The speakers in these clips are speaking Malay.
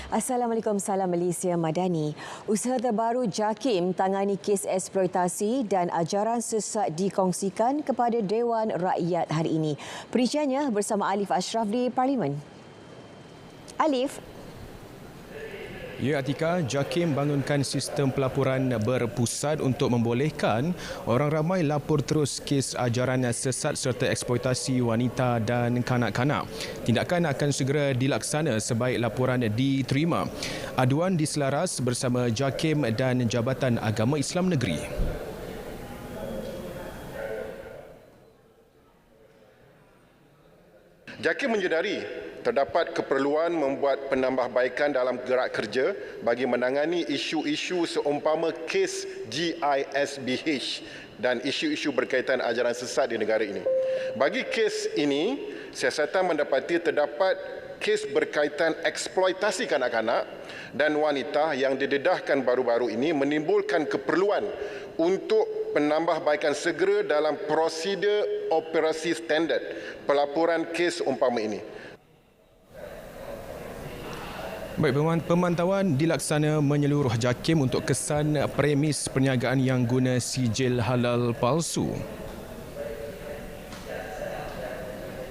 Assalamualaikum, salam Malaysia Madani. Usaha terbaru JAKIM tangani kes eksploitasi dan ajaran sesat dikongsikan kepada Dewan Rakyat hari ini. Perinciannya bersama Alif Ashraf di Parlimen. Alif. Ya, Atika, JAKIM bangunkan sistem pelaporan berpusat untuk membolehkan orang ramai lapor terus kes ajaran sesat serta eksploitasi wanita dan kanak-kanak. Tindakan akan segera dilaksana sebaik laporan diterima. Aduan diselaras bersama JAKIM dan Jabatan Agama Islam Negeri. JAKIM menyedari terdapat keperluan membuat penambahbaikan dalam gerak kerja bagi menangani isu-isu seumpama kes GISBH dan isu-isu berkaitan ajaran sesat di negara ini. Bagi kes ini, siasatan mendapati terdapat kes berkaitan eksploitasi kanak-kanak dan wanita yang didedahkan baru-baru ini menimbulkan keperluan untuk penambahbaikan segera dalam prosedur operasi standard pelaporan kes umpama ini. Baik, pemantauan dilaksana menyeluruh JAKIM untuk kesan premis perniagaan yang guna sijil halal palsu.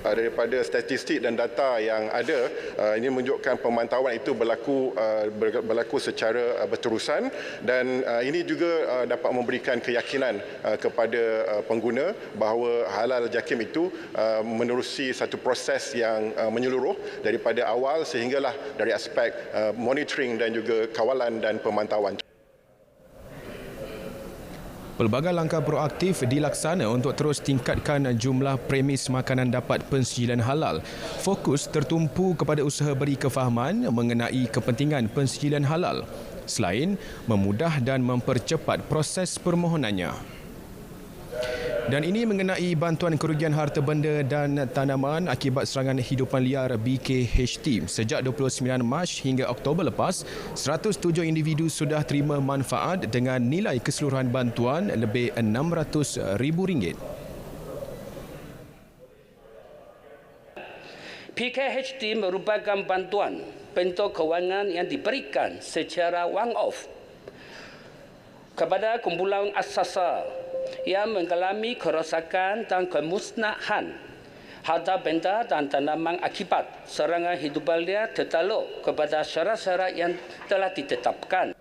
Daripada statistik dan data yang ada, ini menunjukkan pemantauan itu berlaku secara berterusan dan ini juga dapat memberikan keyakinan kepada pengguna bahawa halal JAKIM itu menerusi satu proses yang menyeluruh daripada awal sehinggalah dari aspek monitoring dan juga kawalan dan pemantauan. Pelbagai langkah proaktif dilaksana untuk terus tingkatkan jumlah premis makanan dapat pensijilan halal. Fokus tertumpu kepada usaha beri kefahaman mengenai kepentingan pensijilan halal, selain memudah dan mempercepat proses permohonannya. Dan ini mengenai bantuan kerugian harta benda dan tanaman akibat serangan hidupan liar BKHT. Sejak 29 Mac hingga Oktober lepas, 107 individu sudah terima manfaat dengan nilai keseluruhan bantuan lebih RM600,000. BKHT merupakan bantuan bentuk kewangan yang diberikan secara one-off kepada kumpulan asasa yang mengalami kerosakan dan kemusnahan harta benda dan tanaman akibat serangan hidupan liar tertakluk kepada syarat-syarat yang telah ditetapkan.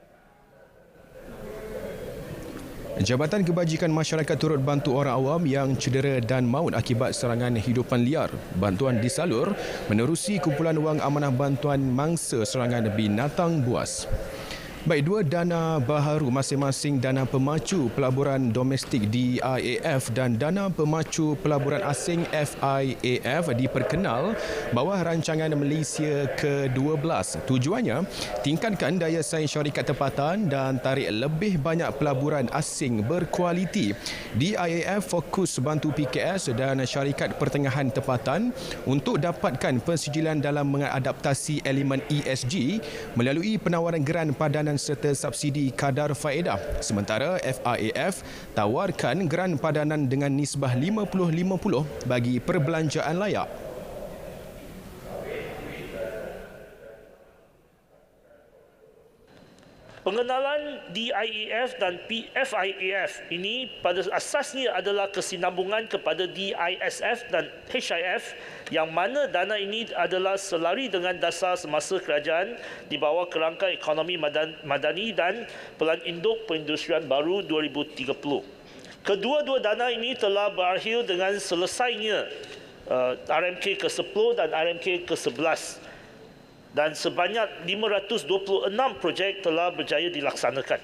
Jabatan Kebajikan Masyarakat turut bantu orang awam yang cedera dan maut akibat serangan hidupan liar. Bantuan disalur menerusi kumpulan wang amanah bantuan mangsa serangan binatang buas. Baik, dua dana baharu masing-masing dana pemacu pelaburan domestik DIAF dan dana pemacu pelaburan asing FIAF diperkenal bawah rancangan Malaysia ke-12. Tujuannya, tingkatkan daya saing syarikat tempatan dan tarik lebih banyak pelaburan asing berkualiti. DIAF fokus bantu PKS dan syarikat pertengahan tempatan untuk dapatkan pensijilan dalam mengadaptasi elemen ESG melalui penawaran geran padanan serta subsidi kadar faedah. Sementara FIAF tawarkan geran padanan dengan nisbah 50-50 bagi perbelanjaan layak. Pengenalan DIAF dan FIAF ini pada asasnya adalah kesinambungan kepada DISF dan HIF yang mana dana ini adalah selari dengan dasar semasa kerajaan di bawah kerangka ekonomi madani dan Pelan Induk Perindustrian Baru 2030. Kedua-dua dana ini telah berakhir dengan selesainya RMK ke-10 dan RMK ke-11. Dan sebanyak 526 projek telah berjaya dilaksanakan.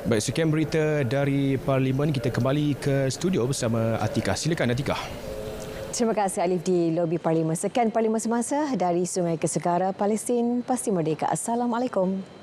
Baik, sekian berita dari Parlimen. Kita kembali ke studio bersama Atika. Silakan, Atika. Terima kasih Alif di lobi Parlimen. Sekian Parlimen Semasa dari Sungai Kesegara, Palestin pasti merdeka. Assalamualaikum.